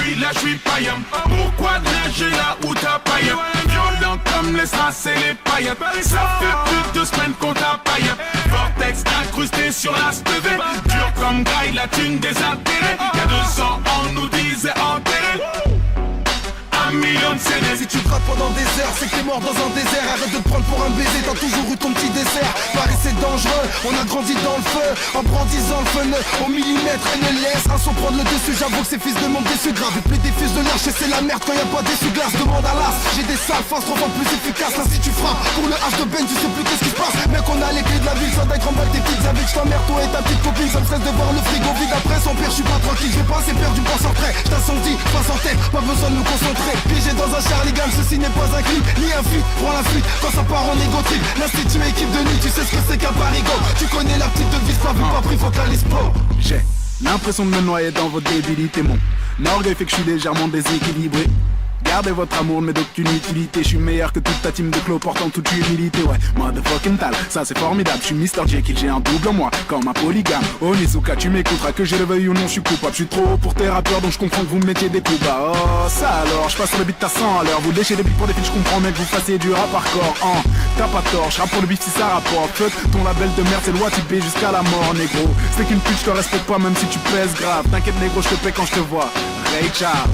depuis là je suis païen. Pourquoi nager là où t'as païen? Violent comme les strass et les paillettes. Ça fait plus de semaines qu'on t'a païen. Vortex incrusté sur la stevée. Dur comme graille, la thune des intérêts. Y'a 200 ans on nous disait enterré. Un million de CD. Si tu grattes pendant des heures, c'est que t'es mort dans un désert. Arrête de te prendre pour un baiser, t'as toujours eu ton petit dessert. Paris c'est dangereux, on a grandi dans le feu. En brandissant le feu au millimètre et ne laisse un son prendre le dessus. J'avoue que ces fils de monde déçus grave. Et plus des fils de lâche et c'est la merde quand y a pas d'essuie-glace. Demande à l'as, j'ai des salles face 3 fois plus efficaces. Là si tu frappes pour le H de Ben, tu sais plus qu'est-ce qui se passe. Mec on a les clés de la ville, ça d'aille remballe tes petites avec j't'emmerde toi et ta petite copine. Ça me stresse de voir le frigo vide après son père, je suis pas tranquille. Je vais pas assez perdu pas sans trait. J't'incendie, pas sans tête, pas besoin de me concentrer. Piégé dans un Charlie Gang, ceci n'est pas un clip, ni un feat, prends la fuite, quand ça part en égo trip. L'institut équipe de nuit, tu sais ce que c'est qu'un parigo. Tu connais la petite devise, pas vu, pas pris, faut que la liste pro. J'ai l'impression de me noyer dans vos débilités. Mon orgueil fait que je suis légèrement déséquilibré. Gardez votre amour, mais d'aucune utilité. Je suis meilleur que toute ta team de clos portant toute humilité. Ouais, motherfucking tal, ça c'est formidable. Je suis Mr. Jekyll, j'ai un double en moi, comme un polygame. Onizuka, tu m'écouteras que je le veuille ou non, je suis coupable. Je suis trop haut pour tes rappeurs, donc je comprends que vous me mettiez des coups bas. Oh, ça alors, je passe sur le beat à 100 à l'heure. Vous léchez des beats pour des filles, je comprends, mais que vous fassiez du rap hardcore. T'as pas tort, je rappe pour le beat si ça rapporte. Fuck, ton label de merde, c'est loi typée jusqu'à la mort, négro. C'est qu'une pute, je te respecte pas, même si tu pèses grave. T'inquiète, négro, je te paie quand je te vois. Ray Charles.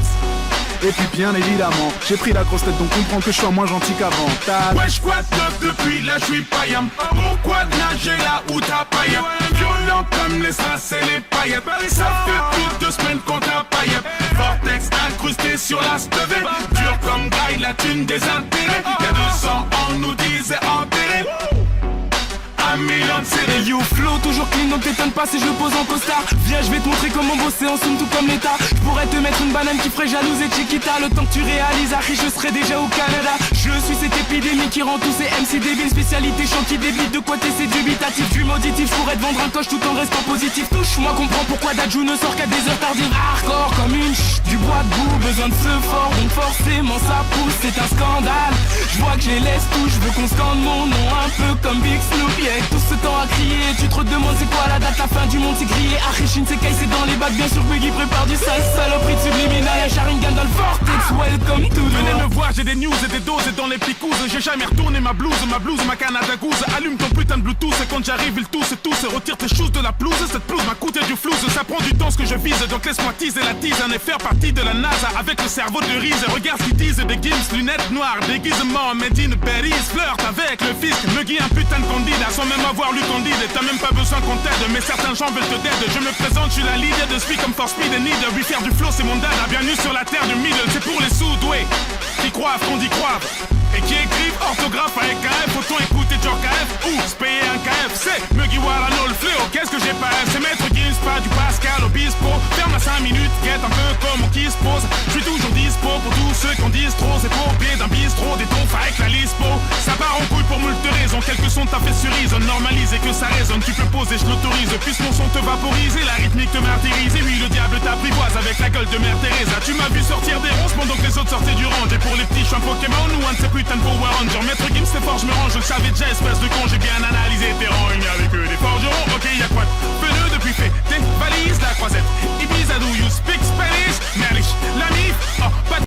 Et puis bien évidemment, j'ai pris la grosse tête donc comprends que je sois moins gentil qu'avant. Ouais je quoi depuis là je suis païen. Pourquoi nager là où t'as païen? Violent comme les strass et les paillettes. Ça fait plus de semaines qu'on t'a païen. Vortex incrusté sur la stevée. Dur comme graille, la thune des intérêts. Y'a 200 ans on nous disait enterré. Un million de CD. Hey yo flow, toujours clean donc t'étonnes pas si je le pose en costard. Viens je vais te montrer comment bosser en somme tout comme l'état. Je pourrais te mettre une banane qui ferait jalouse et Chiquita. Le temps que tu réalises Harry je serai déjà au Canada. Je suis cette épidémie qui rend tous ces MC débiles. Spécialité chant qui débite, de quoi t'essaies dubitatif. Du auditif, je pourrais te vendre un coche tout en restant positif. Touche-moi, comprends pourquoi Dajou ne sort qu'à des heures tardives. Hardcore comme une du bois de boue. Besoin de ce fort, donc forcément ça pousse, c'est un scandale. Je vois que je les laisse tout, je veux qu'on scande mon nom un peu comme Big Snoop. Yeah, tout ce temps à crier, tu te demandes c'est quoi la date, la fin du monde c'est grillé. Arichin c'est c'est dans les bacs, bien sûr Biggie prépare du sale saloperie de subliminal. Y'a Sharingan dans le vortex, welcome to the venez me voir, j'ai des news et des doses et dans les picouses. J'ai jamais retourné ma blouse, ma Canada Goose. Allume ton putain de Bluetooth et quand j'arrive ils tous retire tes choses de la pelouse. Cette pelouse m'a coûté du flouze, ça prend du temps ce que je vise. Donc laisse-moi teaser la teaser et faire partie de la NASA avec le cerveau de Reese. Regarde ce qu'ils disent, des gims, lunettes noires, déguisement, made in Paris. Flirte avec le fisc, me guille un putain de candidat sans même avoir lu Candide. T'as même pas besoin qu'on t'aide, mais certains gens veulent te dead. Je me présente, je suis la leader de Speed comme for Speed et Need. Lui faire du flow c'est mon dada, bienvenue sur la terre du middle. C'est pour les sous-doués qui croient qu'on y croit et qui écrivent orthographe avec KF. Autant écouter Joe KF ou se payer un KFC. Mugiwara no le fléau, qu'est-ce que j'ai pas F? C'est Maître Gims, pas du Pascal Obispo. Ferme à 5 minutes, guette un peu comme on qui se pose. Je suis toujours dispo pour tous ceux qui en disent trop. C'est pour pied d'un bistrot, des tonfs avec la lispo. Ça part en couille pour moult raisons. Quelques sons t'as fait cerise, on normalise et que ça résonne. Tu peux poser, je l'autorise. Puisque mon son te vaporise et la rythmique te martyrise. Et oui, le diable t'apprivoise avec la gueule de Mère Teresa. Tu m'as vu sortir des ronces pendant que les autres sortaient du range. Et pour les petits, je suis un Pokémon ou un de ces putains de Power Rangers. Maître Gims, c'est fort, je me range. Je le savais déjà, espèce de con. J'ai bien analysé tes rangs. Il n'y avait que des forgerons. Ok, y'a quoi de pneu depuis fait tes valises, la croisette. Ibiza, do you speak Spanish? Manish, la mif. Oh, pas